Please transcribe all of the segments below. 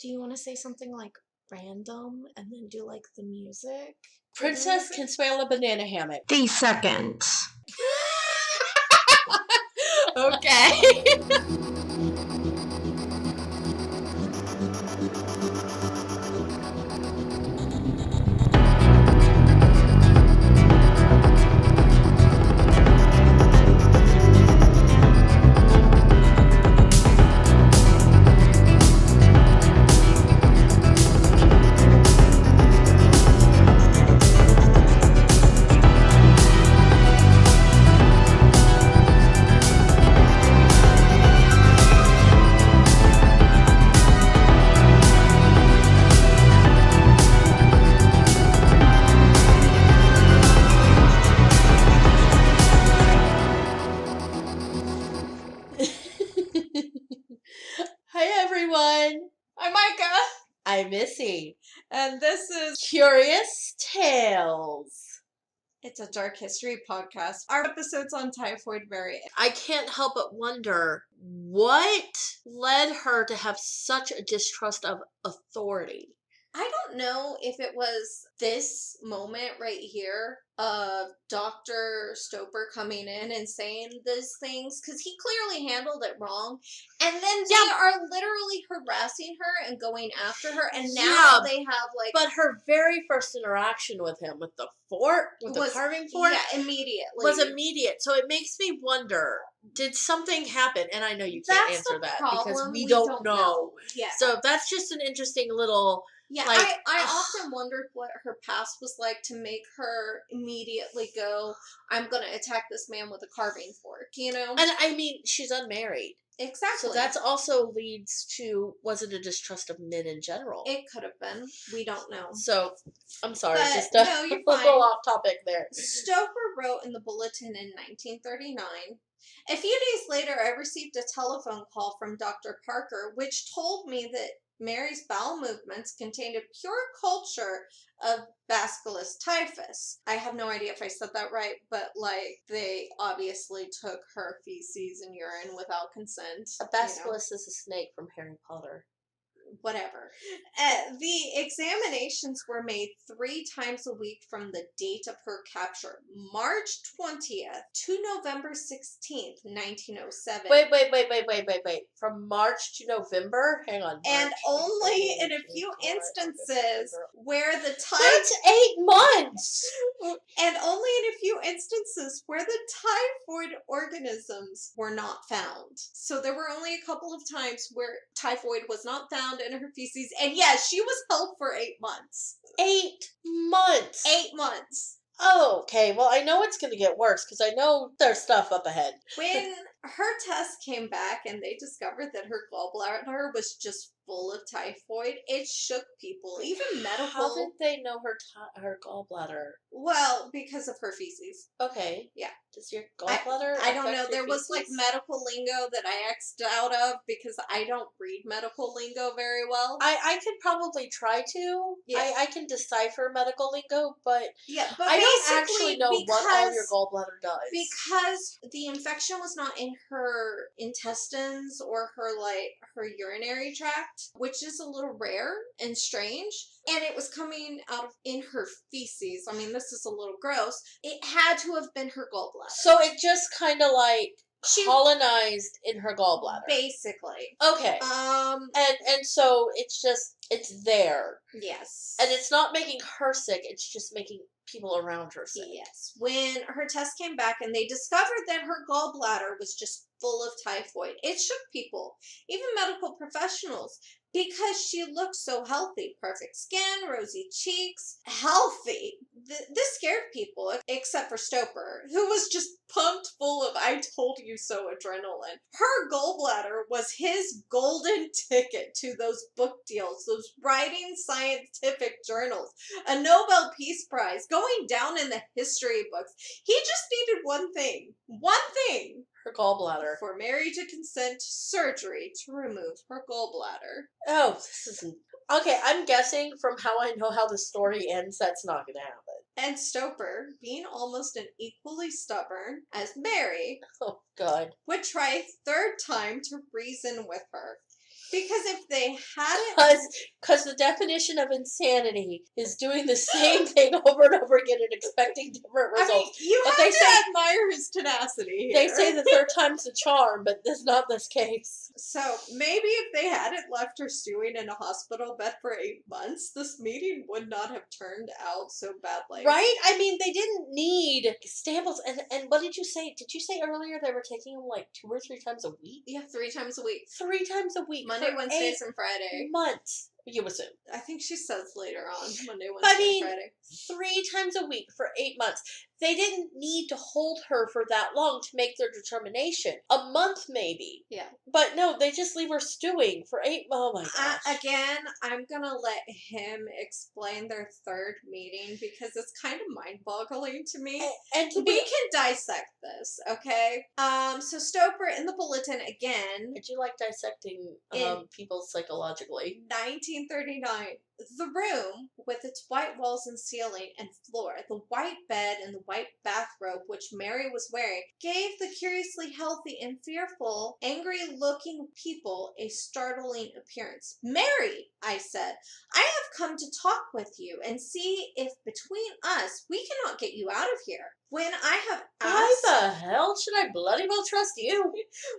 Do you want to say something like random and then do like the music? Princess Consuela Banana Hammock. The second. Okay. Hi everyone. I'm Micah. I'm Missy. And this is Curious Tales. It's a Dark History podcast. Our episodes on typhoid vary. I can't help but wonder what led her to have such a distrust of authority. I don't know if it was this moment right here of Dr. Stoper coming in and saying these things, because he clearly handled it wrong. And then they are literally harassing her and going after her. And now they have like... But her very first interaction with him, with the fort, with the carving fort... Yeah, immediately. Was immediate. So it makes me wonder, did something happen? And I know you can't answer that because we don't know. Yeah. So that's just an interesting little... Yeah, like, I often wondered what her past was like to make her immediately go, I'm going to attack this man with a carving fork, you know? And I mean, she's unmarried. Exactly. So that also leads to, was it a distrust of men in general? It could have been. We don't know. So, I'm sorry, but, just no, you're fine. little off topic there. Stoper wrote in the Bulletin in 1939, a few days later I received a telephone call from Dr. Parker, which told me that Mary's bowel movements contained a pure culture of Bacillus typhus. I have no idea if I said that right, but like they obviously took her feces and urine without consent. A Bacillus is a snake from Harry Potter. Whatever. The examinations were made 3 times a week from the date of her capture, March 20th to November 16th, 1907. Wait. From March to November? Hang on. And only in a few instances where the time... That's 8 months! And only in a few instances where the typhoid organisms were not found. So there were only a couple of times where typhoid was not found in her feces. And yes, she was held for 8 months. 8 months? 8 months. Oh, okay. Well, I know it's going to get worse because I know there's stuff up ahead. When her test came back and they discovered that her gallbladder was just full of typhoid, it shook people, even medical. How did they know her gallbladder? Well, because of her feces. Okay. Yeah. Does your gallbladder I don't know. affect There your was like feces? medical lingo that I X'd out of because I don't read medical lingo very well. I could probably try to. Yeah. I can decipher medical lingo, but yeah, but I don't actually know what all your gallbladder does. Because the infection was not in her intestines or her urinary tract, which is a little rare and strange. And it was coming out in her feces. I mean, this is a little gross. It had to have been her gallbladder. So it just kind of like colonized in her gallbladder. Basically. Okay. And so it's there. Yes. And it's not making her sick, it's just making people around her sick. Yes. When her test came back and they discovered that her gallbladder was just full of typhoid, it shook people, even medical professionals, because she looked so healthy. Perfect skin, rosy cheeks, healthy. This scared people, except for Stoper, who was just pumped full of I told you so adrenaline. Her gallbladder was his golden ticket to those book deals, those writing scientific journals, a Nobel Peace Prize, going down in the history books. He just needed one thing. Her gallbladder. For Mary to consent to surgery to remove her gallbladder. Oh, this isn't... Okay, I'm guessing from how I know how the story ends, that's not going to happen. And Stoper, being almost an equally stubborn as Mary, oh God, would try a third time to reason with her. Because if they hadn't, Because the definition of insanity is doing the same thing over and over again and expecting different I mean, results. you But have they to say admire his tenacity they here. say the third time's the charm, but that's not this case. So maybe if they hadn't left her stewing in a hospital bed for 8 months, this meeting would not have turned out so badly. Right? I mean, they didn't need staples. And what did you say? Did you say earlier they were taking them like 2 or 3 times a week? Yeah, 3 times a week. 3 times a week. Monday, for Wednesdays, 8 and Friday. months. You assume. I think she says later on Monday, Wednesday, I mean, and Friday. 3 times a week for 8 months. They didn't need to hold her for that long to make their determination. A month, maybe. Yeah. But no, they just leave her stewing for 8. Oh my gosh. Again, I'm gonna let him explain their third meeting because it's kind of mind-boggling to me. And to We be. can dissect this, okay? So Stoper in the bulletin again, I do like dissecting people psychologically. 1939. The room, with its white walls and ceiling and floor, the white bed and the white bathrobe which Mary was wearing, gave the curiously healthy and fearful, angry-looking people a startling appearance. Mary, I said, I have come to talk with you and see if between us we cannot get you out of here. When I have Why asked... the hell should I bloody well trust you?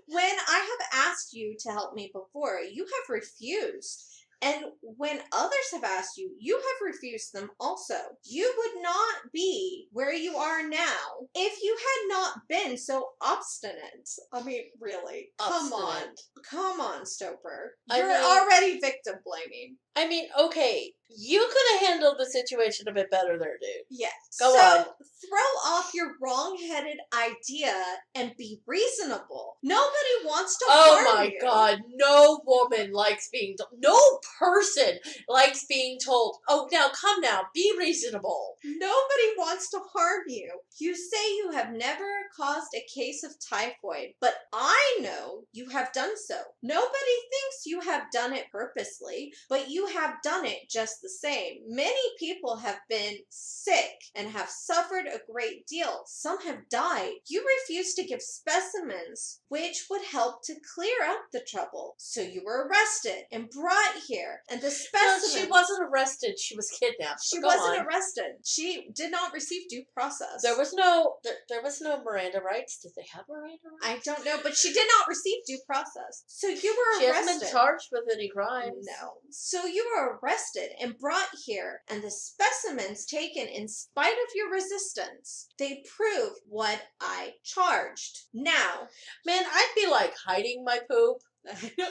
When I have asked you to help me before, you have refused. And when others have asked you, you have refused them also. You would not be where you are now if you had not been so obstinate. I mean, really. Come on, Stoper. You're already victim blaming. I mean, okay, you could have handled the situation a bit better there, dude. Yes. Go on. Throw off your wrong-headed idea and be reasonable. Nobody wants to Oh harm my you. God, no woman likes being told, no person likes being told, oh, now come now, be reasonable. Nobody wants to harm you. You say you have never caused a case of typhoid, but I know you have done so. Nobody thinks you have done it purposely, but you have done it just the same. Many people have been sick and have suffered a great deal. Some have died. You refuse to give specimens which would help to clear up the trouble. So you were arrested and brought here, and the specimens... No, she wasn't arrested. She was kidnapped. She wasn't arrested. She did not receive due process. There was no Miranda rights. Did they have Miranda rights? I don't know, but she did not receive due process. So you were She arrested. hasn't been charged with any crimes. No. So you were arrested and brought here, and the specimens taken in spite of your resistance. They prove what I charged. Now, Man, I'd be like hiding my poop.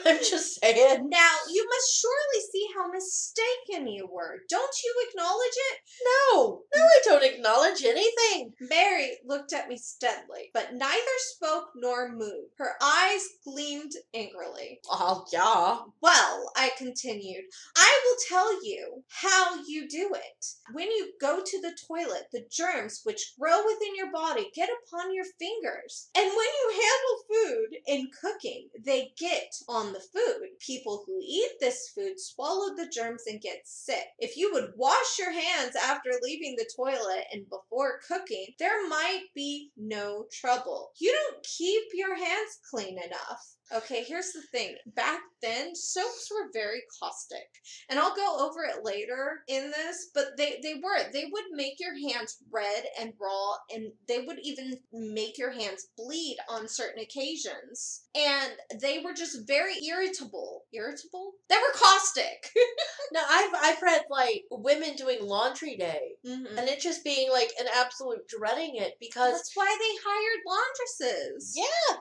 I'm just saying. Now, you must surely see how mistaken you were. Don't you acknowledge it? No, I don't acknowledge anything. Mary looked at me steadily, but neither spoke nor moved. Her eyes gleamed angrily. Oh, yeah. Well, I continued, I will tell you how you do it. When you go to the toilet, the germs which grow within your body get upon your fingers. And when you handle food in cooking, they get on the food. People who eat this food swallow the germs and get sick. If you would wash your hands after leaving the toilet and before cooking, there might be no trouble. You don't keep your hands clean enough. Okay, here's the thing. Back then, soaps were very caustic. And I'll go over it later in this, but they would make your hands red and raw, and they would even make your hands bleed on certain occasions. And they were just very irritable. Irritable? They were caustic. Now, I've read, like, women doing laundry day, Mm-hmm. and it just being, like, an absolute dreading it, because... That's why they hired laundresses. Yeah,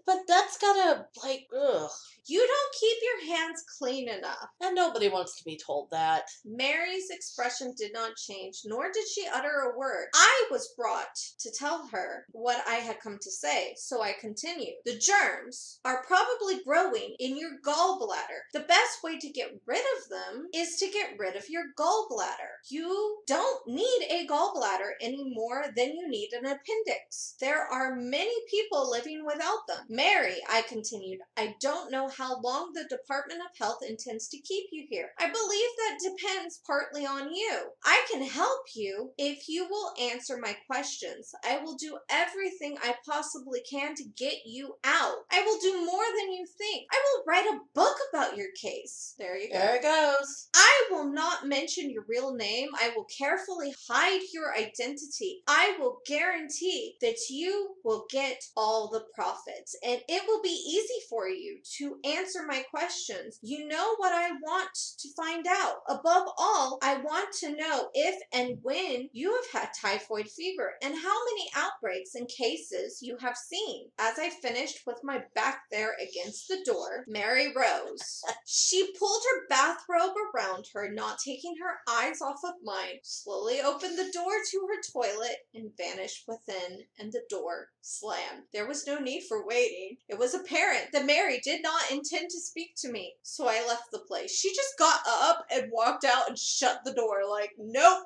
but that's gotta, like, ugh. You don't keep your hands clean enough. And nobody wants to be told that. Mary's expression did not change, nor did she utter a word. I was brought to tell her what I had come to say, so I continued. The germs are probably growing in your gallbladder. The best way to get rid of them is to get rid of your gallbladder. You don't need a gallbladder any more than you need an appendix. There are many people living without them. Mary, I continued, I don't know how long the Department of Health intends to keep you here. I believe that depends partly on you. I can help you if you will answer my questions. I will do everything I possibly can to get you out. I will do more than you think. I will write a book about your case. There you go. There it goes. I will not mention your real name. I will carefully hide your identity. I will guarantee that you will get all the profits, and it will be easy for you to answer my questions. You know what I want to find out. Above all, I want to know if and when you have had typhoid fever and how many outbreaks and cases you have seen. As I finished with my back there against the door, Mary rose. She pulled her bathrobe around her, not taking her eyes off of mine, slowly opened the door to her toilet and vanished within, and the door slammed. There was no need for waiting. It was apparent that Mary did not intend to speak to me, so I left the place. She just got up and walked out and shut the door like, nope.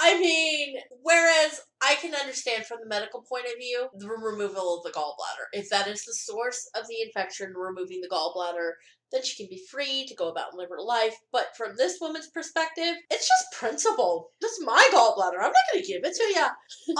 I mean, whereas I can understand from the medical point of view, the removal of the gallbladder. If that is the source of the infection, removing the gallbladder, then she can be free to go about and live her life. But from this woman's perspective, it's just principle. This is my gallbladder. I'm not going to give it to you.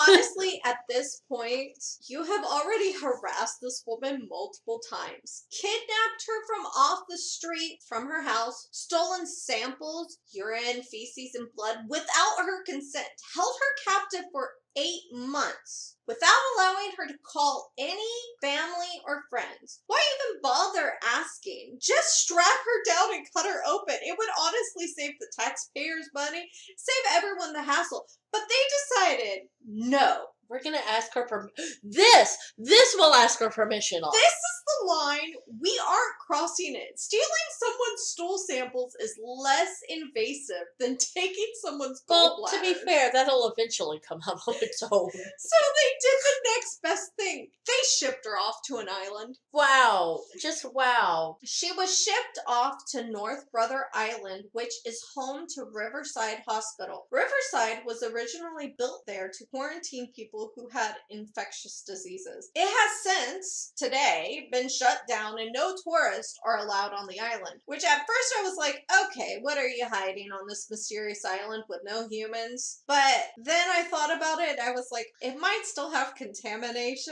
Honestly, at this point, you have already harassed this woman multiple times. Kidnapped her from off the street, from her house, stolen samples, urine, feces, and blood without her consent, held her captive for 8 months without allowing her to call any family or friends. Why even bother asking? Just strap her down and cut her open. It would honestly save the taxpayers money, save everyone the hassle. But they decided, no. We're going to ask her this will ask her permission on. This is the line. We aren't crossing it. Stealing someone's stool samples is less invasive than taking someone's gallbladder. Well, to be fair, that'll eventually come out on its own. So they did the next best thing. They shipped her off to an island. Wow. Just wow. She was shipped off to North Brother Island, which is home to Riverside Hospital. Riverside was originally built there to quarantine people who had infectious diseases. It has since, today, been shut down and no tourists are allowed on the island. Which at first I was like, okay, what are you hiding on this mysterious island with no humans? But then I thought about it and I was like, it might still have contaminates,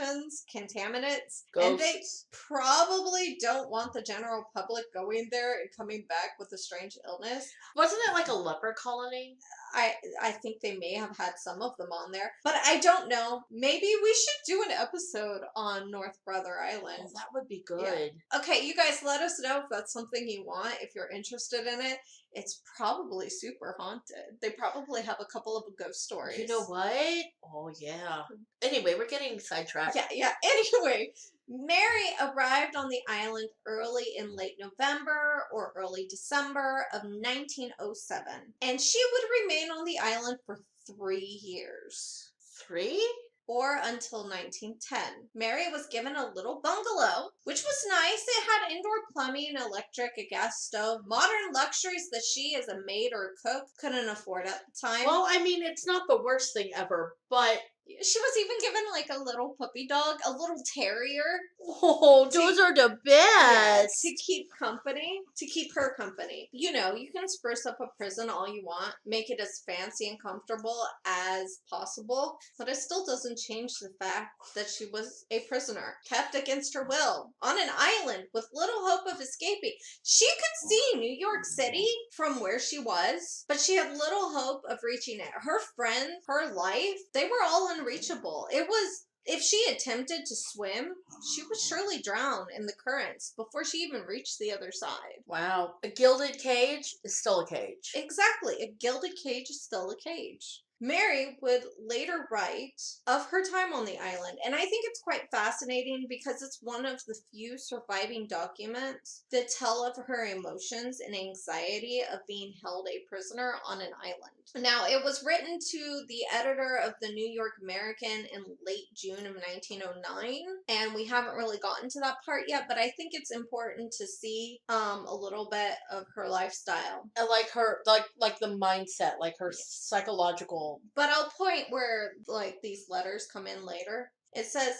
Ghosts. and they probably don't want the general public going there and coming back with a strange illness. Wasn't it like a leper colony? I think they may have had some of them on there, but I don't know. Maybe we should do an episode on North Brother Island. Oh, that would be good. Yeah. Okay, you guys let us know if that's something you want, if you're interested in it. It's probably super haunted. They probably have a couple of ghost stories. You know what? Oh, yeah. Anyway, we're getting sidetracked. Yeah. Anyway, Mary arrived on the island early in late November or early December of 1907, and she would remain on the island for 3 years. 3? Or until 1910. Mary was given a little bungalow, which was nice. It had indoor plumbing, electric, a gas stove, modern luxuries that she, as a maid or a cook, couldn't afford at the time. Well, I mean, it's not the worst thing ever, but she was even given like a little puppy dog, a little terrier. Oh, those are the best. To keep her company. You know, you can spruce up a prison all you want, make it as fancy and comfortable as possible, but it still doesn't change the fact that she was a prisoner, kept against her will, on an island with little hope of escaping. She could see New York City from where she was, but she had little hope of reaching it. Her friends, her life, they were all unreachable. If she attempted to swim, she would surely drown in the currents before she even reached the other side. Wow. A gilded cage is still a cage. Exactly. A gilded cage is still a cage. Mary would later write of her time on the island, and I think it's quite fascinating because it's one of the few surviving documents that tell of her emotions and anxiety of being held a prisoner on an island. Now, it was written to the editor of the New York American in late June of 1909, and we haven't really gotten to that part yet, but I think it's important to see a little bit of her lifestyle. And like her, like the mindset, like her psychological. But I'll point where like these letters come in later. It says,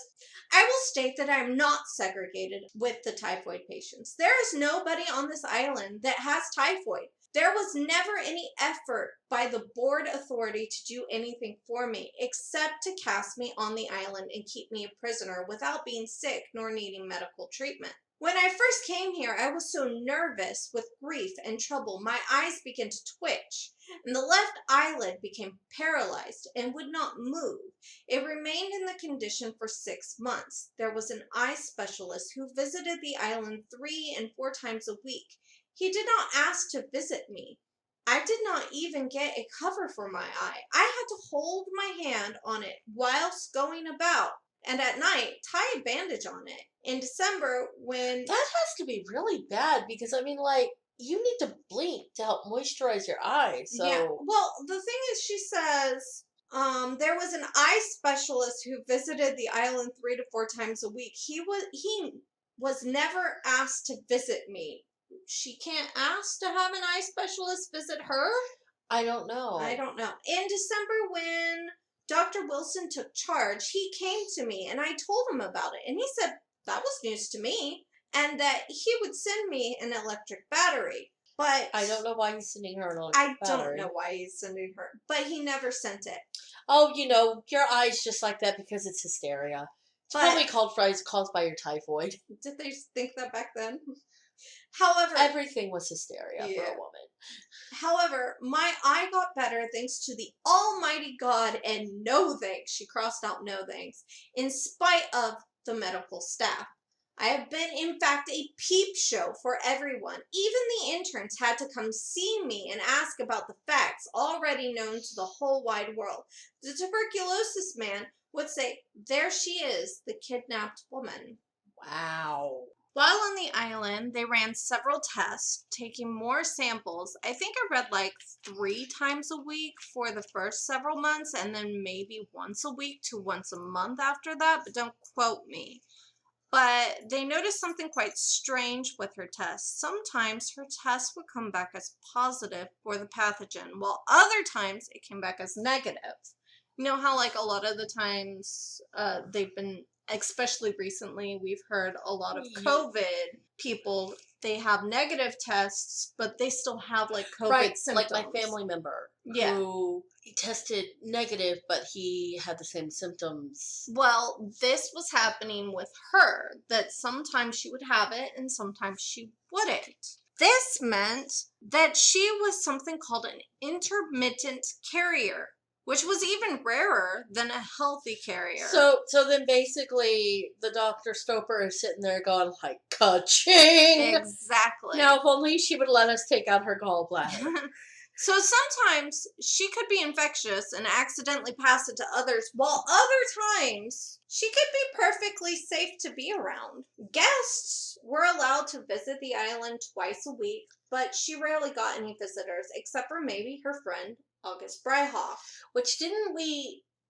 I will state that I am not segregated with the typhoid patients. There is nobody on this island that has typhoid. There was never any effort by the board authority to do anything for me except to cast me on the island and keep me a prisoner without being sick nor needing medical treatment. When I first came here, I was so nervous with grief and trouble, my eyes began to twitch, and the left eyelid became paralyzed and would not move. It remained in the condition for 6 months. There was an eye specialist who visited the island 3 and 4 times a week. He did not ask to visit me. I did not even get a cover for my eye. I had to hold my hand on it whilst going about, and at night tie a bandage on it. In December, when That has to be really bad because, I mean, like, you need to blink to help moisturize your eyes. So, yeah, well, the thing is, she says there was an eye specialist who visited the island 3 to 4 times a week. He was never asked to visit me. She can't ask to have an eye specialist visit her? I don't know. I don't know. In December, when Dr. Wilson took charge, he came to me and I told him about it. And he said that was news to me and that he would send me an electric battery. But I don't know why he's sending her an electric battery. I don't know why he's sending her, but he never sent it. Oh, your eye's just like that because it's hysteria. It's probably caused by your typhoid. Did they think that back then? However, everything was hysteria for a woman. However, my eye got better thanks to the Almighty God and no thanks. She crossed out no thanks. In spite of the medical staff. I have been, in fact, a peep show for everyone. Even the interns had to come see me and ask about the facts already known to the whole wide world. The tuberculosis man would say, there she is, the kidnapped woman. Wow. While on the island, they ran several tests, taking more samples. I think I read like 3 times a week for the first several months, and then maybe once a week to once a month after that, but don't quote me. But they noticed something quite strange with her tests. Sometimes her tests would come back as positive for the pathogen, while other times it came back as negative. You know how like a lot of the times they've been, especially recently, we've heard a lot of COVID people, they have negative tests, but they still have like COVID symptoms. Like my family member who tested negative, but he had the same symptoms. Well, this was happening with her, that sometimes she would have it and sometimes she wouldn't. This meant that she was something called an intermittent carrier, which was even rarer than a healthy carrier. So then basically the Dr. Stoper is sitting there going like, ka-ching! Exactly. Now, if only she would let us take out her gallbladder. So sometimes she could be infectious and accidentally pass it to others, while other times she could be perfectly safe to be around. Guests were allowed to visit the island twice a week, but she rarely got any visitors, except for maybe her friend August Breihoff. Which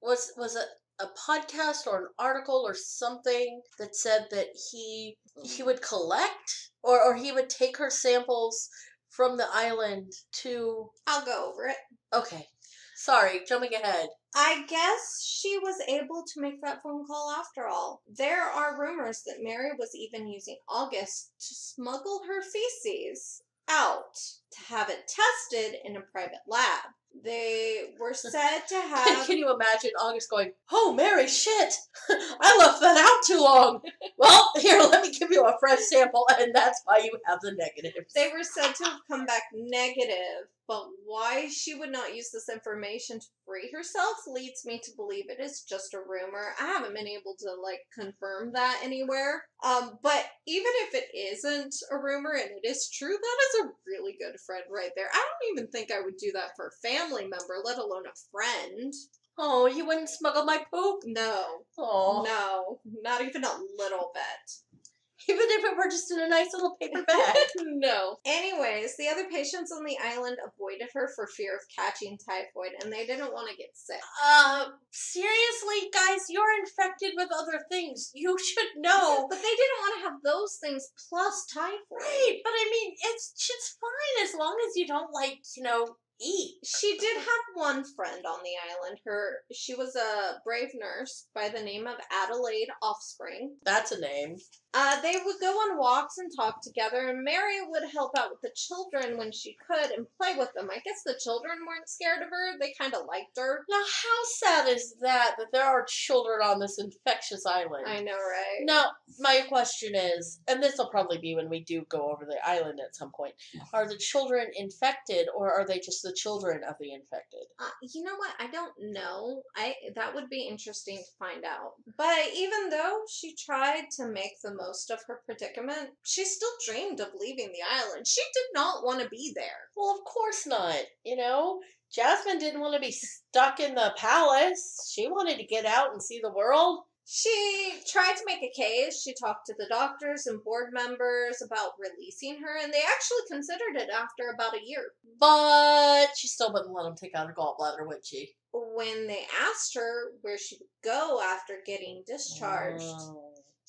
was a podcast or an article or something that said that he would collect or he would take her samples from the island to... I'll go over it. Okay. Sorry, jumping ahead. I guess she was able to make that phone call after all. There are rumors that Mary was even using August to smuggle her feces out to have it tested in a private lab. They were said to have... Can you imagine August going, oh, Mary, shit! I left that out too long! Well, here, let me give you a fresh sample, and that's why you have the negatives. They were said to have come back negative, but why she would not use this information to free herself leads me to believe it is just a rumor. I haven't been able to, confirm that anywhere. But even if it isn't a rumor and it is true, that is a really good friend right there. I don't even think I would do that for a family member, let alone a friend. Oh, you wouldn't smuggle my poop? No. Oh. No. Not even a little bit. Even if it were just in a nice little paper bag. No. Anyways, the other patients on the island avoided her for fear of catching typhoid, and they didn't want to get sick. Seriously, guys, you're infected with other things. You should know. But they didn't want to have those things plus typhoid. Right, but I mean, it's fine as long as you don't, eat. She did have one friend on the island. She was a brave nurse by the name of Adelaide Offspring. That's a name. They would go on walks and talk together, and Mary would help out with the children when she could and play with them. I guess the children weren't scared of her. They kind of liked her. Now, how sad is that there are children on this infectious island? I know, right? Now, my question is, and this will probably be when we do go over the island at some point, are the children infected, or are they just the children of the infected? You know what? I don't know. That would be interesting to find out. But even though she tried to make the most of her predicament, she still dreamed of leaving the island. She did not want to be there. Well, of course not. Jasmine didn't want to be stuck in the palace. She wanted to get out and see the world. She tried to make a case. She talked to the doctors and board members about releasing her, and they actually considered it after about a year. But she still wouldn't let them take out her gallbladder, would she? When they asked her where she would go after getting discharged,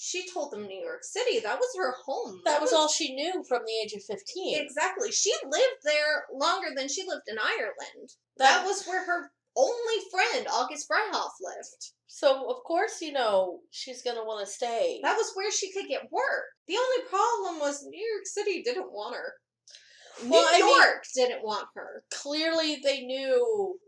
she told them New York City. That was her home. That was all she knew from the age of 15. Exactly. She lived there longer than she lived in Ireland. That was where her only friend, August Freihoff, lived. So, of course, she's going to want to stay. That was where she could get work. The only problem was New York City didn't want her. New York didn't want her. Clearly, they knew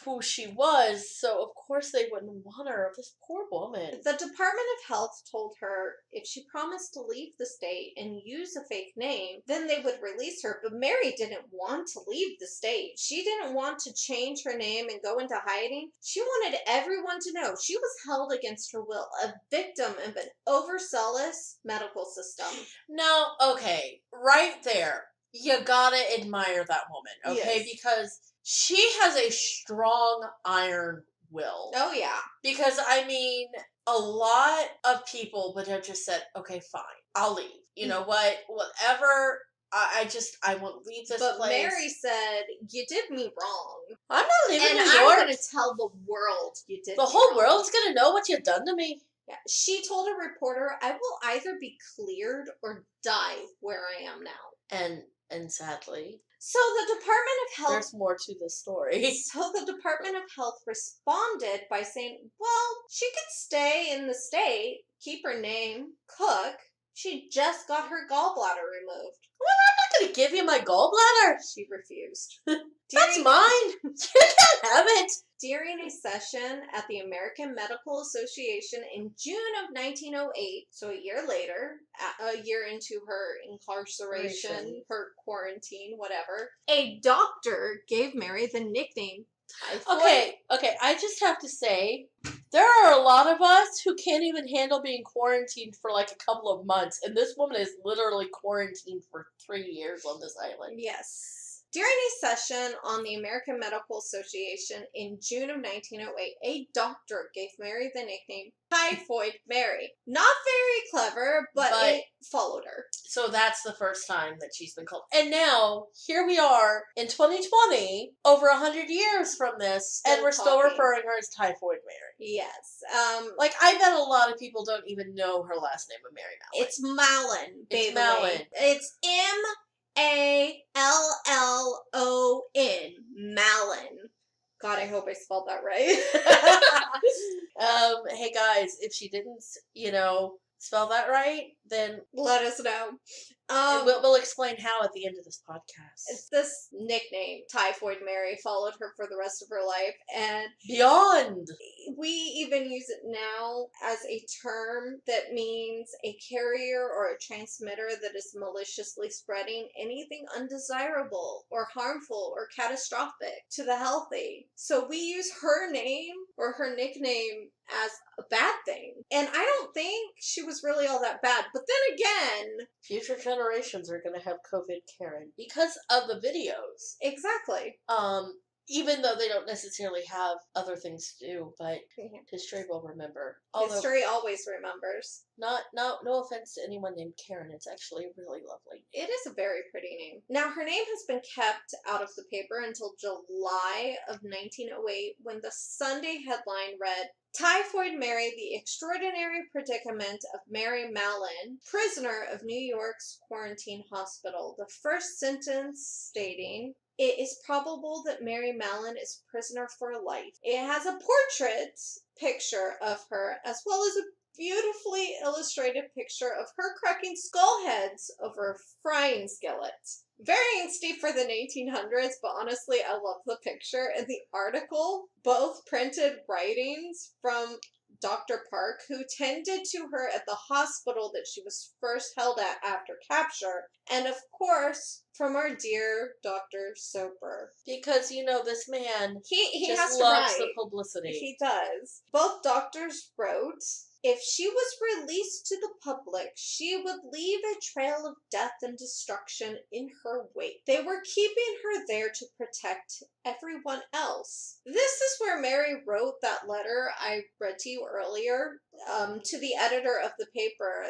who she was, so of course they wouldn't want her. This poor woman. The Department of Health told her if she promised to leave the state and use a fake name, then they would release her. But Mary didn't want to leave the state. She didn't want to change her name and go into hiding. She wanted everyone to know she was held against her will, a victim of an overzealous medical system. Now, okay, right there. You gotta admire that woman, okay? Yes. Because she has a strong iron will. Oh, yeah. Because, a lot of people would have just said, okay, fine, I'll leave. You know what? Whatever. I won't leave this place. But Mary said, you did me wrong. I'm not leaving New York. And I'm going to tell the world you did me wrong. The whole world's going to know what you've done to me. Yeah. She told a reporter, I will either be cleared or die where I am now. And sadly, so the Department of Health... There's more to the story. So the Department of Health responded by saying, well, she could stay in the state, keep her name, cook. She just got her gallbladder removed. Well, I'm not going to give you my gallbladder. She refused. That's mine. You can't have it. During a session at the American Medical Association in June of 1908, so a year later, a year into her incarceration, her quarantine, whatever, a doctor gave Mary the nickname Typhoid. Okay, I just have to say, there are a lot of us who can't even handle being quarantined for like a couple of months, and this woman is literally quarantined for 3 years on this island. Yes. During a session on the American Medical Association in June of 1908, a doctor gave Mary the nickname Typhoid Mary. Not very clever, but it followed her. So that's the first time that she's been called. And now, here we are in 2020, over 100 years from this, and we're still referring her as Typhoid Mary. Yes. I bet a lot of people don't even know her last name of Mary Mallon. It's Mallon, baby. It's Mallon. It's Mallon. Mallon. God, I hope I spelled that right. Hey guys, if she didn't, spell that right, then let us know. We'll explain how at the end of this podcast. This nickname, Typhoid Mary, followed her for the rest of her life, and beyond. We even use it now as a term that means a carrier or a transmitter that is maliciously spreading anything undesirable or harmful or catastrophic to the healthy. So we use her name or her nickname as a bad thing. And I don't think she was really all that bad. But then again, future generations are going to have COVID Karen because of the videos. Exactly. Even though they don't necessarily have other things to do, but history will remember. History always remembers. No offense to anyone named Karen. It's actually really lovely. It is a very pretty name. Now, her name has been kept out of the paper until July of 1908, when the Sunday headline read, Typhoid Mary, the extraordinary predicament of Mary Mallon, prisoner of New York's quarantine hospital. The first sentence stating, It is probable that Mary Mallon is prisoner for life. It has a portrait picture of her, as well as a beautifully illustrated picture of her cracking skull heads over a frying skillet. Very angsty for the 1800s, but honestly, I love the picture. And the article both printed writings from Dr. Park, who tended to her at the hospital that she was first held at after capture, and of course, from our dear Dr. Soper. Because, this man He just has to loves the write. publicity. He does. Both doctors wrote, if she was released to the public, she would leave a trail of death and destruction in her wake. They were keeping her there to protect everyone else. This is where Mary wrote that letter I read to you earlier, to the editor of the paper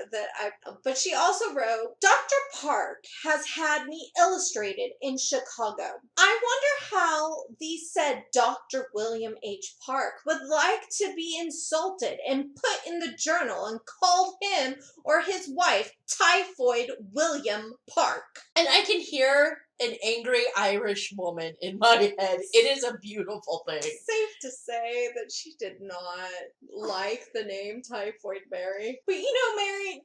but she also wrote, Dr. Park has had me illustrated in Chicago. I wonder how the said Dr. William H. Park would like to be insulted and put in the journal and called him or his wife Typhoid William Park. And I can hear an angry Irish woman in my head. It is a beautiful thing. Safe to say that she did not like the name Typhoid Mary. But Mary,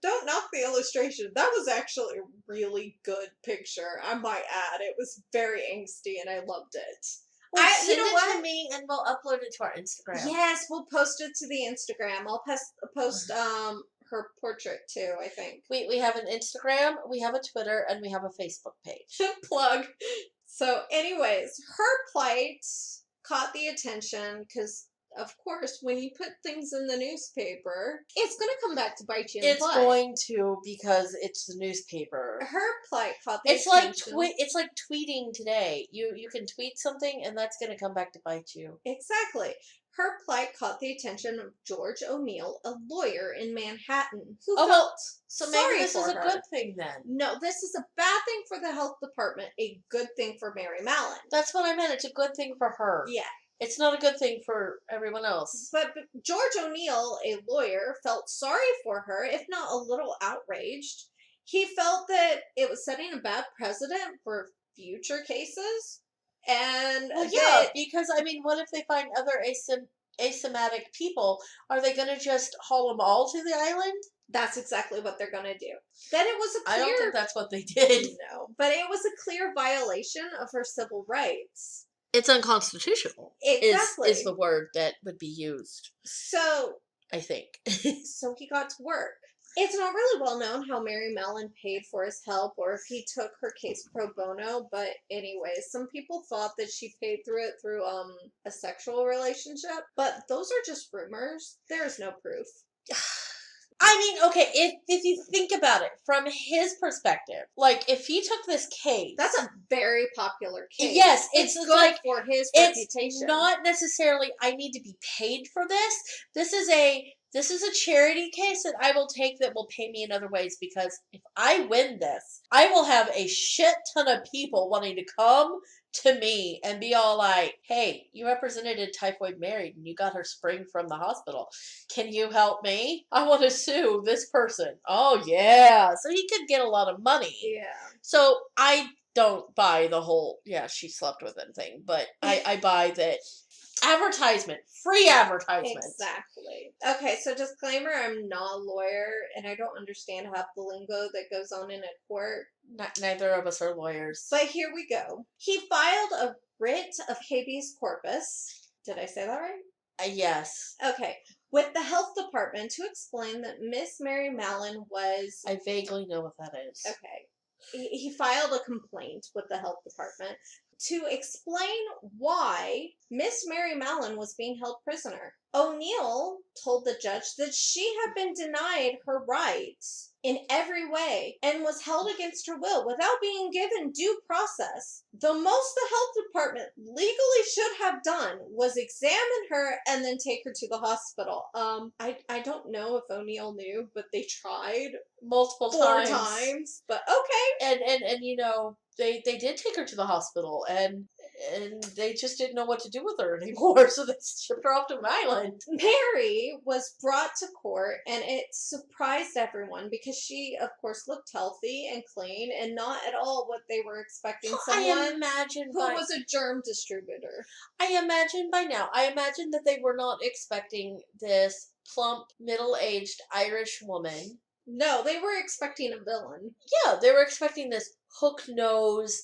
don't knock the illustration. That was actually a really good picture, I might add. It was very angsty and I loved it. Well, send it to me and we'll upload it to our Instagram. Yes, we'll post it to the Instagram. I'll post her portrait too, I think. We have an Instagram, we have a Twitter, and we have a Facebook page. Plug. So anyways, her plight caught the attention because, of course, when you put things in the newspaper, it's going to come back to bite you in the butt. It's going to, because it's the newspaper. Her plight caught the It's attention. It's like tweeting today. You can tweet something, and that's going to come back to bite you. Exactly. Her plight caught the attention of George O'Neill, a lawyer in Manhattan, who felt so sorry maybe this for is a her. good thing then. No, this is a bad thing for the health department, a good thing for Mary Mallon. That's what I meant. It's a good thing for her. Yeah. It's not a good thing for everyone else. But George O'Neill, a lawyer, felt sorry for her, if not a little outraged. He felt that it was setting a bad precedent for future cases. And because what if they find other asymmatic people? Are they going to just haul them all to the island? That's exactly what they're going to do. Then it was a clear... I don't think that's what they did. No, but it was a clear violation of her civil rights. It's unconstitutional. Exactly. Is the word that would be used. So... I think. So he got to work. It's not really well known how Mary Mallon paid for his help or if he took her case pro bono, but anyways, some people thought that she paid through a sexual relationship, but those are just rumors. There is no proof. Okay, if you think about it from his perspective, like if he took this case, that's a very popular case. Yes, it's good like for his reputation. It's not necessarily I need to be paid for this. This is a charity case that I will take that will pay me in other ways, because if I win this, I will have a shit ton of people wanting to come to me and be all like, hey, you represented Typhoid Mary and you got her spring from the hospital. Can you help me? I want to sue this person. Oh, yeah. So he could get a lot of money. Yeah. So I don't buy the whole, she slept with him thing, but I buy that free advertisement. Exactly. Okay, so disclaimer, I'm not a lawyer and I don't understand half the lingo that goes on in a court. Neither of us are lawyers. But here we go. He filed a writ of habeas corpus. Did I say that right? Yes. Okay. With the health department to explain that Miss Mary Mallon was... I vaguely know what that is. Okay. He filed a complaint with the health department to explain why Miss Mary Mallon was being held prisoner. O'Neill told the judge that she had been denied her rights in every way and was held against her will without being given due process. The most the health department legally should have done was examine her and then take her to the hospital. I don't know if O'Neill knew, but they tried multiple times. But okay. And they did take her to the hospital, and and they just didn't know what to do with her anymore, so they shipped her off to an island. Mary was brought to court, and it surprised everyone because she, of course, looked healthy and clean and not at all what they were expecting. Well, Someone who was a germ distributor. I imagine by now. I imagine that they were not expecting this plump, middle-aged Irish woman. No, they were expecting a villain. Yeah, they were expecting this hook-nosed,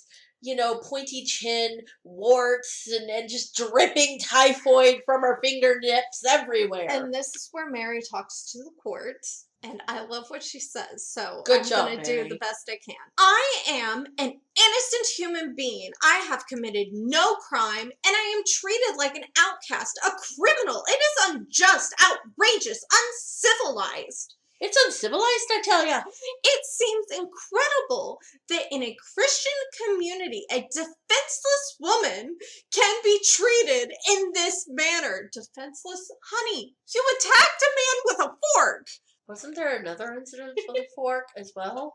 pointy chin, warts, and just dripping typhoid from her fingertips everywhere. And this is where Mary talks to the court, and I love what she says, so Good I'm job, going to do Mary. the best I can. I am an innocent human being. I have committed no crime, and I am treated like an outcast, a criminal. It is unjust, outrageous, uncivilized. It's uncivilized, I tell ya. It seems incredible that in a Christian community, a defenseless woman can be treated in this manner. Defenseless? Honey, you attacked a man with a fork. Wasn't there another incident with a fork as well?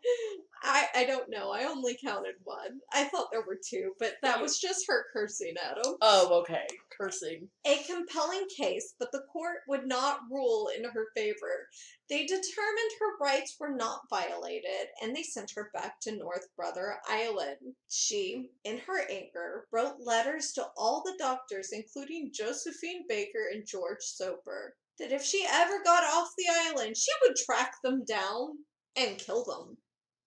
I don't know. I only counted one. I thought there were two, but that was just her cursing at him. Oh, okay. Cursing. A compelling case, but the court would not rule in her favor. They determined her rights were not violated, and they sent her back to North Brother Island. She, in her anger, wrote letters to all the doctors, including Josephine Baker and George Soper, that if she ever got off the island, she would track them down and kill them.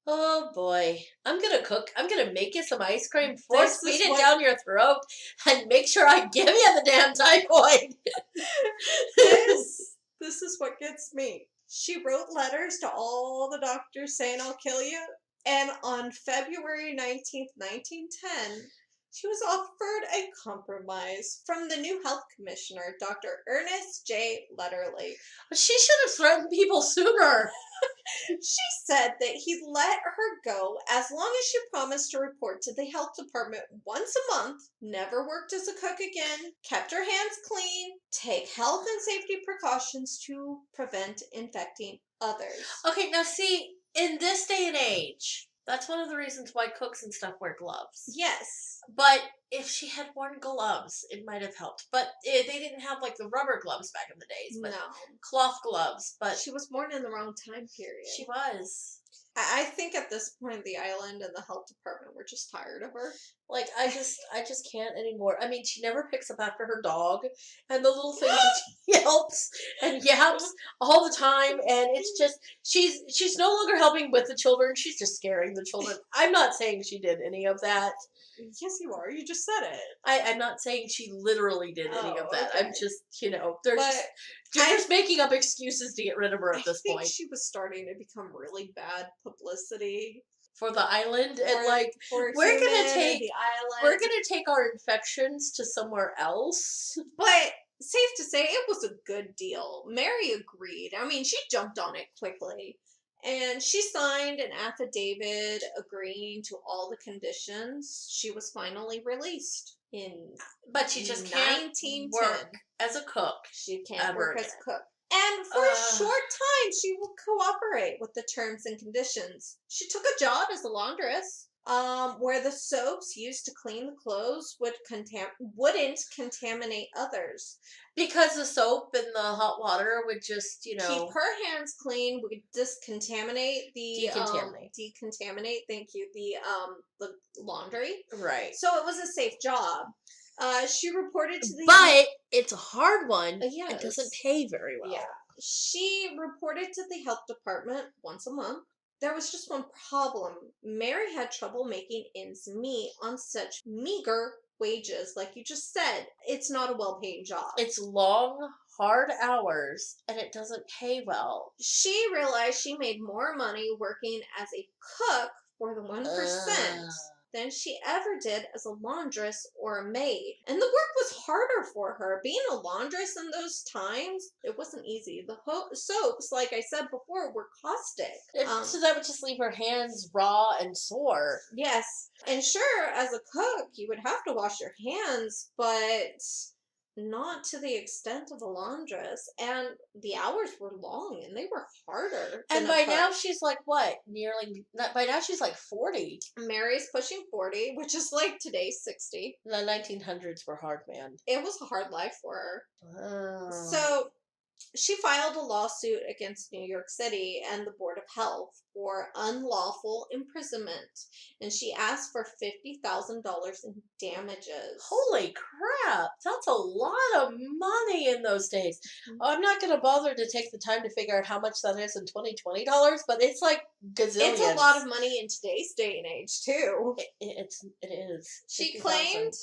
Oh boy. I'm gonna cook. I'm gonna make you some ice cream, force feed it what- down your throat, and make sure I give you the damn typhoid. This is what gets me. She wrote letters to all the doctors saying, I'll kill you. And on February 19th, 1910, she was offered a compromise from the new health commissioner, Dr. Ernest J. Letterly. She should have threatened people sooner. She said that he'd let her go as long as she promised to report to the health department once a month, never worked as a cook again, kept her hands clean, take health and safety precautions to prevent infecting others. Okay, now see, in this day and age, that's one of the reasons why cooks and stuff wear gloves. Yes. But if she had worn gloves, it might have helped. But they didn't have like the rubber gloves back in the days, but No. cloth gloves. But She was born in the wrong time period. she was. I think at this point the island and the health department were just tired of her. Like, I just can't anymore. I mean, she never picks up after her dog, and the little thing just yelps and yaps all the time, and it's just, she's no longer helping with the children, she's just scaring the children. I'm not saying she did any of that. Yes, you are. You just said it. I'm not saying she literally did any of that. Okay. I'm just, they're But just making up excuses to get rid of her at this think point. she was starting to become really bad publicity For the island, and for we're gonna human and take- the island. we're gonna take our infections to somewhere else. But safe to say, it was a good deal. Mary agreed. I mean, she jumped on it quickly. And she signed an affidavit agreeing to all the conditions. She was finally released in But she just can't 1910. work as a cook. She can't ever work as again. a cook. And for a short time, she would cooperate with the terms and conditions. She took a job as a laundress, where the soaps used to clean the clothes wouldn't contaminate others. Because the soap and the hot water would just, Keep her hands clean, would decontaminate the decontaminate. Thank you. The laundry. Right. So it was a safe job. She reported to the But it's a hard one. Yes. It doesn't pay very well. Yeah. She reported to the health department once a month. There was just one problem. Mary had trouble making ends meet on such meager wages. Like you just said, it's not a well-paying job. It's long, hard hours, and it doesn't pay well. She realized she made more money working as a cook for the 1% than she ever did as a laundress or a maid. And the work was harder for her. Being a laundress in those times, it wasn't easy. The soaps, like I said before, were caustic. So that would just leave her hands raw and sore. Yes. And sure, as a cook, you would have to wash your hands, but not to the extent of a laundress, and the hours were long and they were harder than And a by cook. now she's like what? By now she's like 40. Mary's pushing 40, which is like today's 60. The 1900s were hard, man. It was a hard life for her. Oh. So she filed a lawsuit against New York City and the Board of Health for unlawful imprisonment, and she asked for $50,000 in damages. Holy crap! That's a lot of money in those days. I'm not going to bother to take the time to figure out how much that is in $2020, but it's like gazillions. It's a lot of money in today's day and age, too. It is. She 50,000. claimed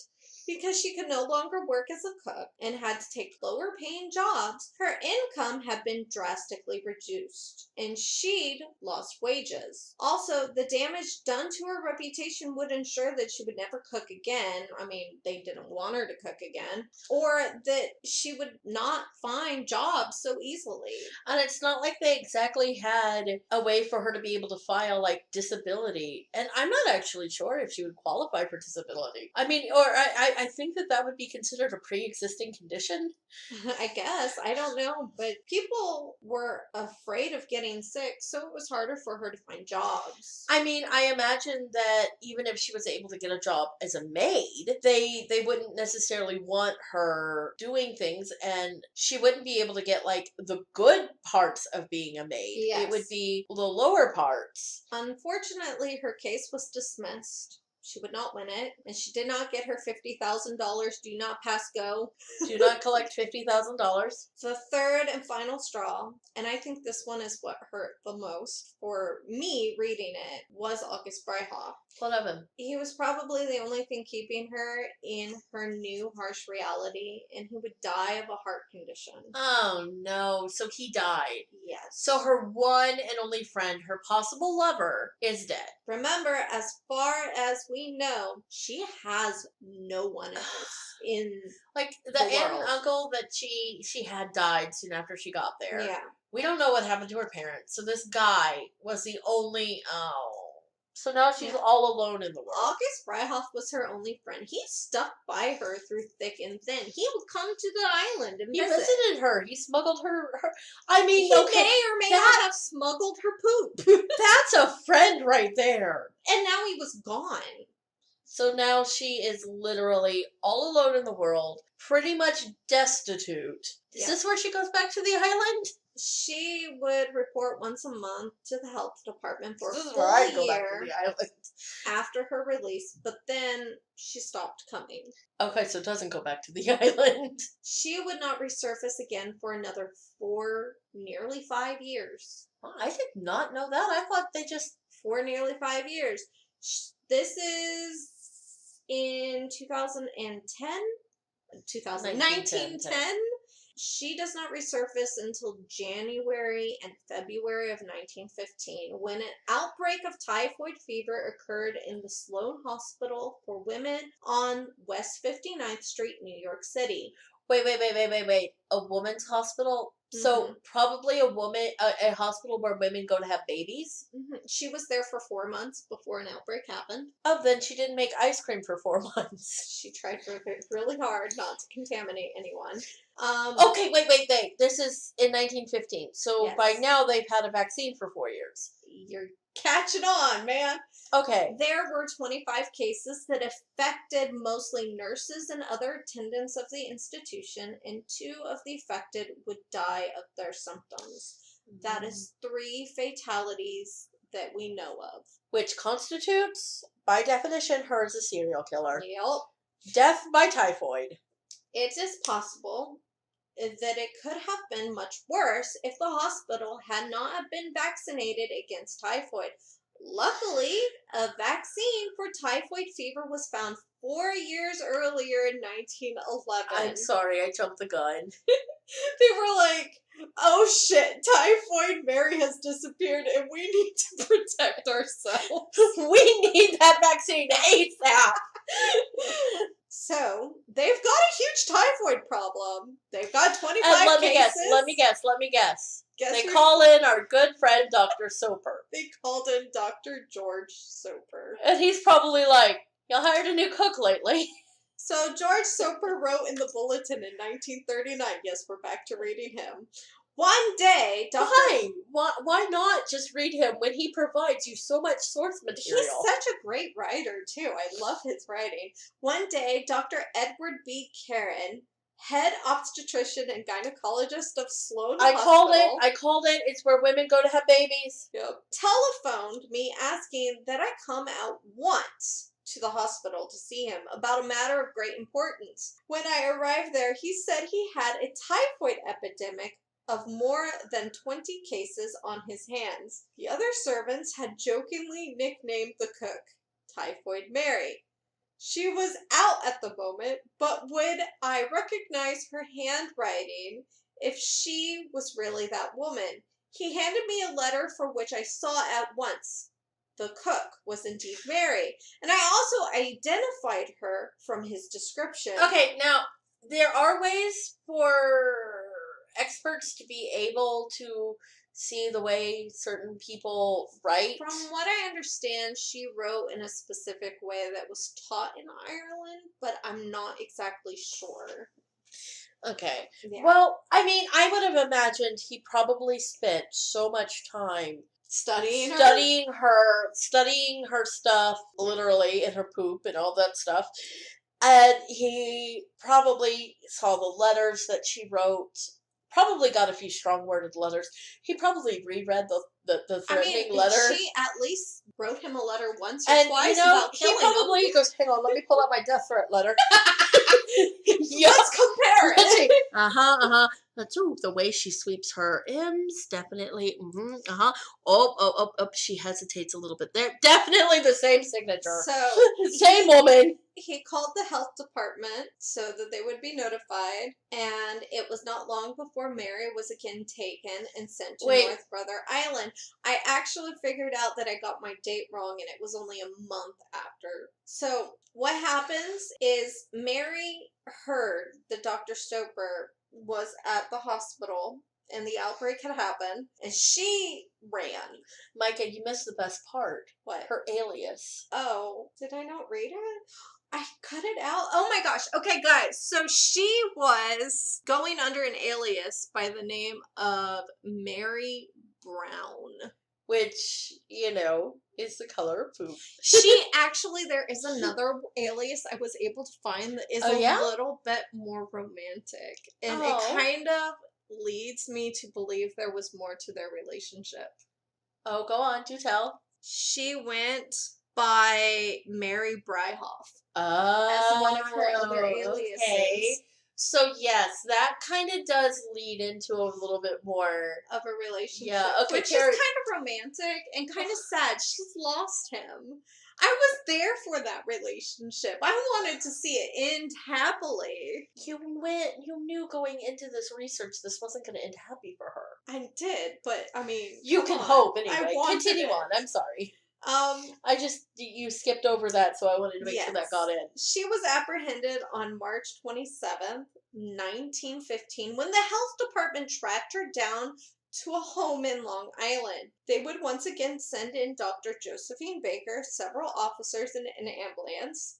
because she could no longer work as a cook and had to take lower paying jobs, her income had been drastically reduced and she'd lost wages. Also, the damage done to her reputation would ensure that she would never cook again. I mean, they didn't want her to cook again, or that she would not find jobs so easily. And it's not like they exactly had a way for her to be able to file like disability. And I'm not actually sure if she would qualify for disability. I mean, or I think that would be considered a pre-existing condition. I guess. I don't know. But people were afraid of getting sick, so it was harder for her to find jobs. I mean, I imagine that even if she was able to get a job as a maid, they wouldn't necessarily want her doing things, and she wouldn't be able to get like the good parts of being a maid. Yes. It would be the lower parts. Unfortunately, her case was dismissed. She would not win it, and she did not get her $50,000 do not pass go. Do not collect $50,000. The third and final straw, and I think this one is what hurt the most for me reading it, was August Freihoff. What of him? He was probably the only thing keeping her in her new harsh reality, and he would die of a heart condition. Oh no, so he died. Yes. So her one and only friend, her possible lover, is dead. Remember, as far as we know, she has no one else in like the the aunt world. and uncle that she had died soon after she got there. Yeah. We don't know what happened to her parents. So this guy was the only so now she's all alone in the world. August Freihoff was her only friend. He stuck by her through thick and thin. He would come to the island and He visit. visited her. He smuggled her. I mean, He okay, may or may not have smuggled her poop. that's a friend right there. And now he was gone. So now she is literally all alone in the world, pretty much destitute. Is this where she goes back to the island? She would report once a month to the health department for a This is full where I go back year to the island. after her release, but then she stopped coming. Okay, so it doesn't go back to the island. She would not resurface again for another nearly 5 years. Oh, I did not know that. I thought they just... For nearly 5 years. This is in 2010? 1910? She does not resurface until January and February of 1915, when an outbreak of typhoid fever occurred in the Sloan Hospital for Women on West 59th Street, New York City. Wait. A woman's hospital? Mm-hmm. So probably a hospital where women go to have babies? Mm-hmm. She was there for 4 months before an outbreak happened. Oh, then she didn't make ice cream for 4 months. She tried really hard not to contaminate anyone. Okay, wait. This is in 1915. So Yes. by now they've had a vaccine for 4 years. You're catching on, man. Okay. There were 25 cases that affected mostly nurses and other attendants of the institution, and 2 of the affected would die of their symptoms. That is 3 fatalities that we know of. Which constitutes, by definition, her as a serial killer. Yep. Death by typhoid. It is possible that it could have been much worse if the hospital had not been vaccinated against typhoid. Luckily, a vaccine for typhoid fever was found 4 years earlier in 1911. I'm sorry, I jumped the gun. They were like, oh shit, typhoid Mary has disappeared and we need to protect ourselves. We need that vaccine ASAP. So, they've got a huge typhoid problem. They've got 25 And let cases. me guess. Guess They who- call in our good friend Dr. Soper. They called in Dr. George Soper. And he's probably like, y'all hired a new cook lately. So George Soper wrote in the Bulletin in 1939. Yes, we're back to reading him. One day, Fine. Why not just read him when he provides you so much source material? He's such a great writer, too. I love his writing. One day, Dr. Edward B. Karen, head obstetrician and gynecologist of Sloan Hospital. I called it. It's where women go to have babies. Yep. Telephoned me asking that I come out once to the hospital to see him about a matter of great importance. When I arrived there, he said he had a typhoid epidemic of more than 20 cases on his hands. The other servants had jokingly nicknamed the cook Typhoid Mary. She was out at the moment, but would I recognize her handwriting if she was really that woman? He handed me a letter for which I saw at once. The cook was indeed Mary, and I also identified her from his description. Okay, now, there are ways for experts to be able to see the way certain people write. From what I understand, she wrote in a specific way that was taught in Ireland, but I'm not exactly sure. Okay. Yeah. Well, I mean, I would have imagined he probably spent so much time Studying her stuff, literally, and her poop and all that stuff. And he probably saw the letters that she wrote. Probably got a few strong-worded letters. He probably reread the threatening letter. She at least wrote him a letter once or And, twice you know, about he killing probably him. goes, hang on, let me pull out my death threat letter. Let's compare it. That's the way she sweeps her M's, definitely. Oh, she hesitates a little bit there. Definitely the same signature. So same woman. He called the health department so that they would be notified, and it was not long before Mary was again taken and sent to North Brother Island. I actually figured out that I got my date wrong, and it was only a month after. So what happens is Mary heard that Dr. Stoper was at the hospital and the outbreak had happened, and she ran. Micah, you missed the best part. What? Her alias. Oh, did I not read it? I cut it out. Oh my gosh. Okay, guys. So she was going under an alias by the name of Mary Brown. Which, you know, is the color of poop. She actually, there is another alias I was able to find that is a little bit more romantic. And it kind of leads me to believe there was more to their relationship. Oh, go on. Do tell. She went by Mary Bryhoff. Oh, as one of her other aliases. Okay. So yes, that kind of does lead into a little bit more of a relationship. Yeah, okay. Which is kind of romantic and kind of sad. She's lost him. I was there for that relationship. I wanted to see it end happily. You knew going into this research this wasn't going to end happy for her. I did, but I mean, you can hope anyway. Continue on. I'm sorry. You skipped over that, so I wanted to make sure that got in. She was apprehended on March 27th, 1915, when the health department tracked her down to a home in Long Island. They would once again send in Dr. Josephine Baker, several officers, and an ambulance.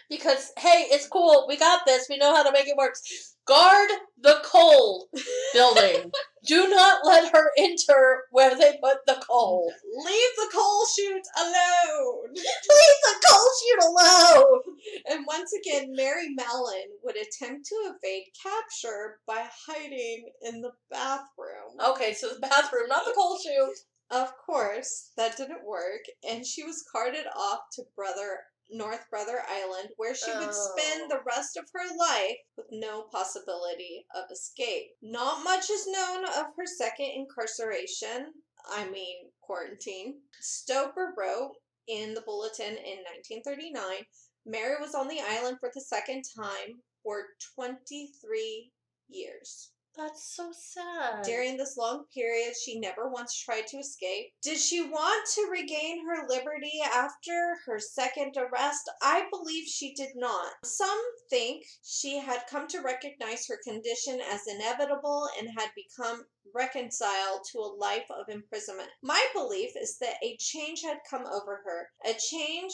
Because, hey, it's cool. We got this. We know how to make it work. Guard the coal building. Do not let her enter where they put the coal. Leave the coal chute alone. Leave the coal chute alone. And once again, Mary Mallon would attempt to evade capture by hiding in the bathroom. Okay, so the bathroom, not the coal chute. Of course, that didn't work, and she was carted off to North Brother Island, where she would spend the rest of her life with no possibility of escape. Not much is known of her second incarceration, quarantine. Stoper wrote in the Bulletin in 1939, Mary was on the island for the second time for 23 years. That's so sad. During this long period, she never once tried to escape. Did she want to regain her liberty after her second arrest? I believe she did not. Some think she had come to recognize her condition as inevitable and had become reconciled to a life of imprisonment. My belief is that a change had come over her, a change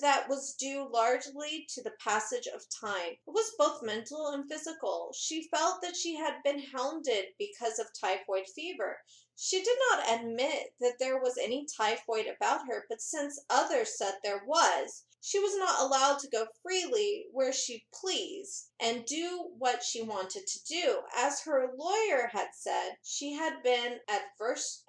that was due largely to the passage of time. It was both mental and physical. She felt that she had been hounded because of typhoid fever. She did not admit that there was any typhoid about her, but since others said there was, she was not allowed to go freely where she pleased and do what she wanted to do. As her lawyer had said, she had been at first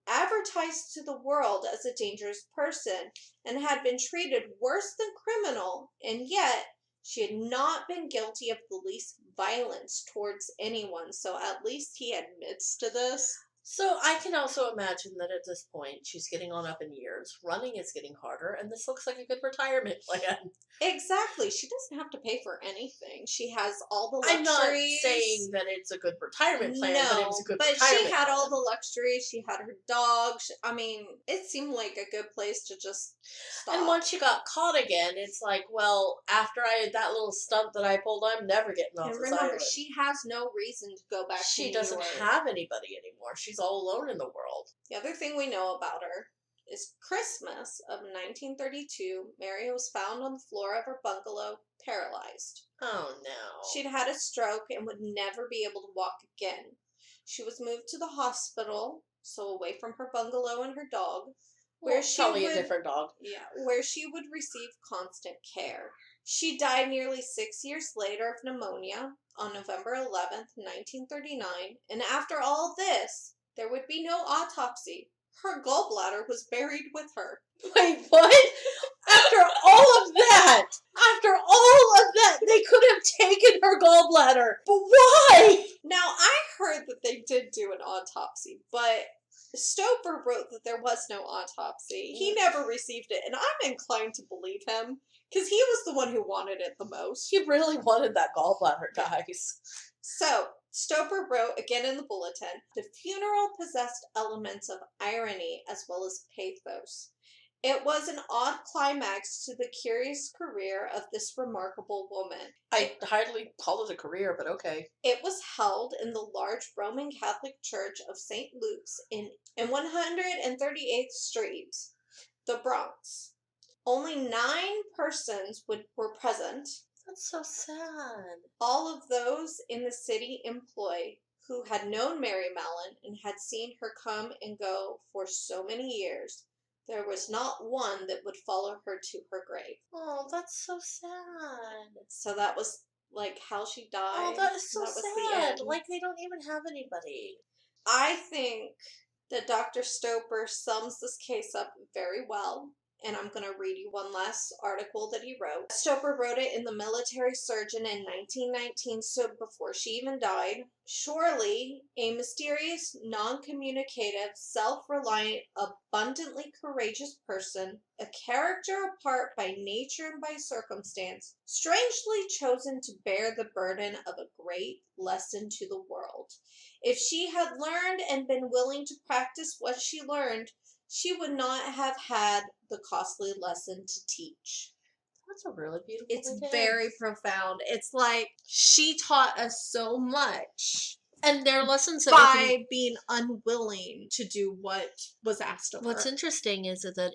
advertised to the world as a dangerous person and had been treated worse than criminal, and yet she had not been guilty of the least violence towards anyone. So at least he admits to this. So I can also imagine that at this point she's getting on up in years. Running is getting harder, and this looks like a good retirement plan. Exactly. She doesn't have to pay for anything. She has all the I'm not luxuries. saying that it's a good retirement plan, No, but it was a good but retirement she had plan. all the luxuries. She had her dog. I mean, it seemed like a good place to just stop. And once she got caught again, it's like, well, after I had that little stunt that I pulled, I'm never getting off And this remember, island. she has no reason to go back to She New doesn't York. have anybody anymore. She's all alone in the world. The other thing we know about her is Christmas of 1932, Mary was found on the floor of her bungalow, paralyzed. Oh no. She'd had a stroke and would never be able to walk again. She was moved to the hospital, so away from her bungalow and her dog, where she probably would, a different dog. Yeah, where she would receive constant care. She died nearly 6 years later of pneumonia on November 11th, 1939, and after all this, there would be no autopsy. Her gallbladder was buried with her. Wait, what? After all of that, they could have taken her gallbladder. But why? Now, I heard that they did do an autopsy, but Stoper wrote that there was no autopsy. He never received it, and I'm inclined to believe him, because he was the one who wanted it the most. He really wanted that gallbladder, guys. So, Stoper wrote again in the bulletin, the funeral possessed elements of irony as well as pathos. It was an odd climax to the curious career of this remarkable woman. I hardly call it a career, but okay. It was held in the large Roman Catholic Church of St. Luke's in 138th Street, the Bronx. Only 9 persons were present. That's so sad. All of those in the city employ who had known Mary Mallon and had seen her come and go for so many years. There was not one that would follow her to her grave. Oh, that's so sad. So that was like how she died. Oh, that is so that was the sad. end. Like they don't even have anybody. I think that Dr. Stoper sums this case up very well. And I'm going to read you one last article that he wrote. Stoper wrote it in the Military Surgeon in 1919, so before she even died. Surely, a mysterious, non-communicative, self-reliant, abundantly courageous person, a character apart by nature and by circumstance, strangely chosen to bear the burden of a great lesson to the world. If she had learned and been willing to practice what she learned, she would not have had the costly lesson to teach. That's a really beautiful It's thing. very profound. It's like she taught us so much. And their lessons that by being unwilling to do what was asked of What's her. interesting is that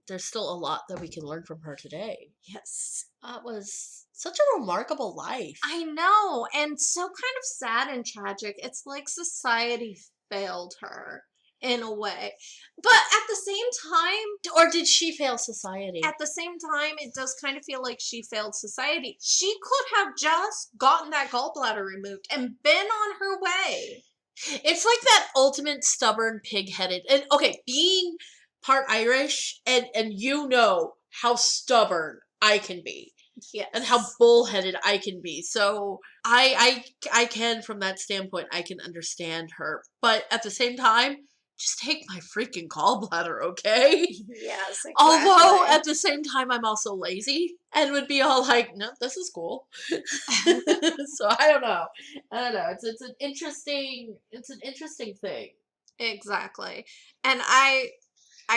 there's still a lot that we can learn from her today. Yes. That was such a remarkable life. I know. And so kind of sad and tragic. It's like society failed her. In a way. But at the same time... Or did she fail society? At the same time, it does kind of feel like she failed society. She could have just gotten that gallbladder removed and been on her way. It's like that ultimate stubborn, pig-headed... And, okay, being part Irish, and you know how stubborn I can be. Yes. And how bullheaded I can be. So I can, from that standpoint, I can understand her. But at the same time... Just take my freaking gallbladder, okay? Yes, exactly. Although, at the same time, I'm also lazy and would be all like, no, this is cool. So, I don't know. It's an interesting thing. Exactly. And I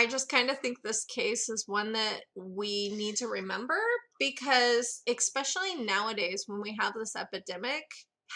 just kind of think this case is one that we need to remember because, especially nowadays when we have this epidemic,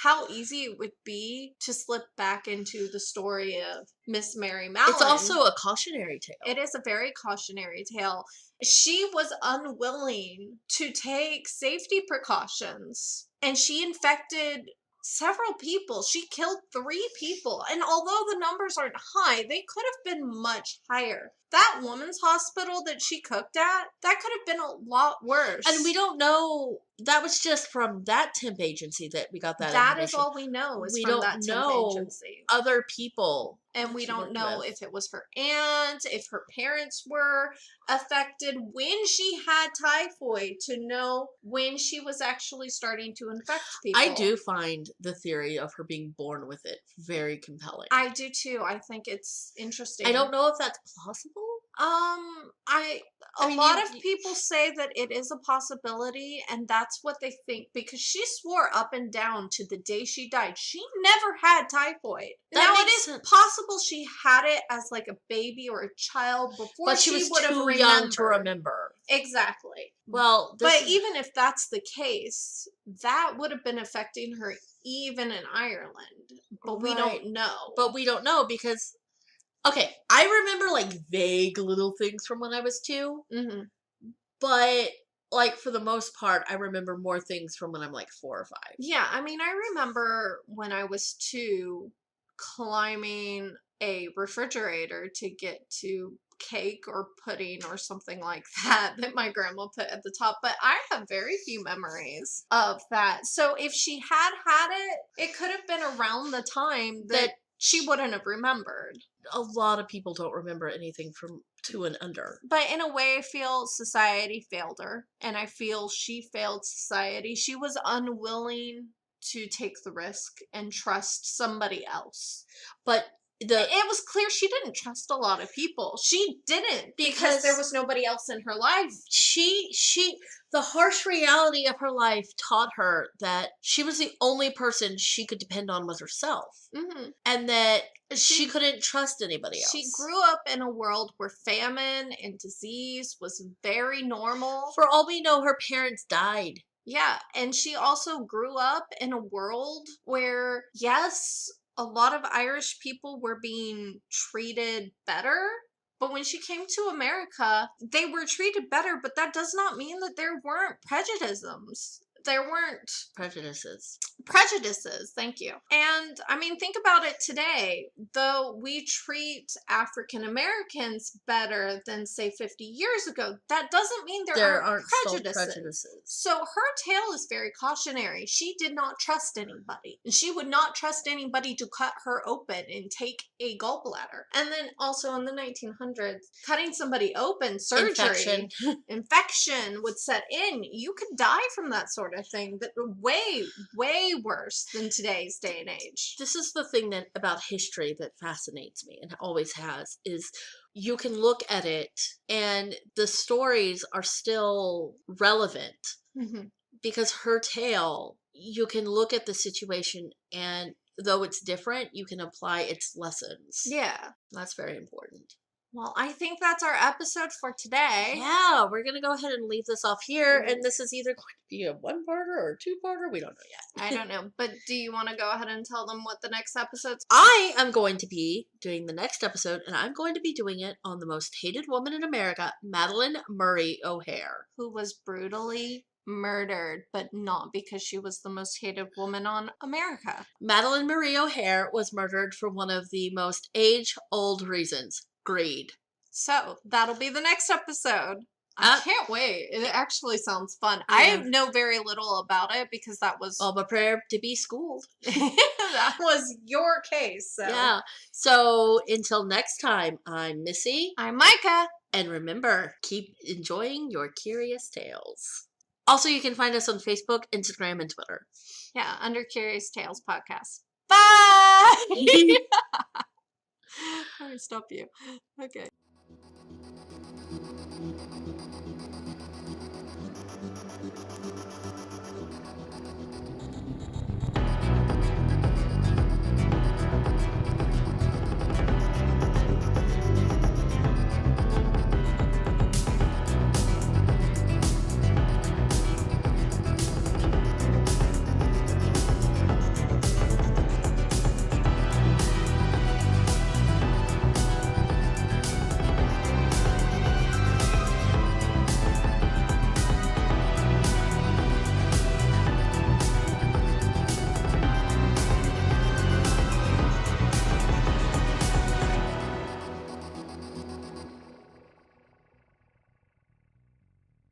how easy it would be to slip back into the story of Miss Mary Mallon. It's also a cautionary tale. It is a very cautionary tale. she was unwilling to take safety precautions, and she infected several people. She killed 3 people, and although the numbers aren't high, they could have been much higher. That woman's hospital that she cooked at, that could have been a lot worse. And we don't know. That was just from that temp agency that we got that That is information. all we know is We from don't that temp know agency. other people. And that we she don't worked know with. if it was her aunt, if her parents were affected, when she had typhoid, to know when she was actually starting to infect people. I do find the theory of her being born with it very compelling. I do too. I think it's interesting. I don't know if that's possible. A lot of people say that it is a possibility, and that's what they think, because she swore up and down to the day she died she never had typhoid. Now it is possible she had it as like a baby or a child before, but she was would have too remembered. young to remember. Exactly. Well, but even if that's the case, that would have been affecting her even in Ireland. But we don't know. But we don't know because, okay, I remember like vague little things from when I was 2. Mm-hmm. But like for the most part, I remember more things from when I'm like 4 or 5. Yeah, I mean, I remember when I was 2 climbing a refrigerator to get to cake or pudding or something like that my grandma put at the top, but I have very few memories of that. So if she had it could have been around the time that she wouldn't have remembered. A lot of people don't remember anything from 2 and under. But in a way, I feel society failed her, and I feel she failed society. She was unwilling to take the risk and trust somebody else. But it was clear she didn't trust a lot of people. She didn't, because there was nobody else in her life. The harsh reality of her life taught her that she was the only person she could depend on was herself. Mm-hmm. And that she couldn't trust anybody else. She grew up in a world where famine and disease was very normal. For all we know, her parents died. Yeah, and she also grew up in a world where, yes, a lot of Irish people were being treated better, but when she came to America, they were treated better, but that does not mean that there weren't prejudices. There weren't prejudices, thank you. And I mean, think about it today. Though we treat African Americans better than, say, 50 years ago, that doesn't mean there aren't prejudices. So her tale is very cautionary. She did not trust anybody, and she would not trust anybody to cut her open and take a gallbladder. And then also in the 1900s, cutting somebody open, surgery, infection would set in. You could die from that sort of thing, but way worse than today's day and age. This is the thing that about history that fascinates me and always has, is you can look at it and the stories are still relevant. Mm-hmm. Because her tale, you can look at the situation and though it's different, you can apply its lessons. Yeah. That's very important. Well, I think that's our episode for today. Yeah, we're going to go ahead and leave this off here. And this is either going to be a 1-parter or a 2-parter. We don't know yet. I don't know. But do you want to go ahead and tell them what the next episode's? I am going to be doing the next episode, and I'm going to be doing it on the most hated woman in America, Madalyn Murray O'Hair. Who was brutally murdered, but not because she was the most hated woman on America. Madalyn Murray O'Hair was murdered for one of the most age-old reasons. Greed. So that'll be the next episode. I can't wait. It actually sounds fun. Yeah. I know very little about it because that was... Well, prepare to be schooled. That was your case. So. Yeah. So until next time, I'm Missy. I'm Micah. And remember, keep enjoying your curious tales. Also, you can find us on Facebook, Instagram, and Twitter. Yeah, under Curious Tales Podcast. Bye! Let me stop you. Okay.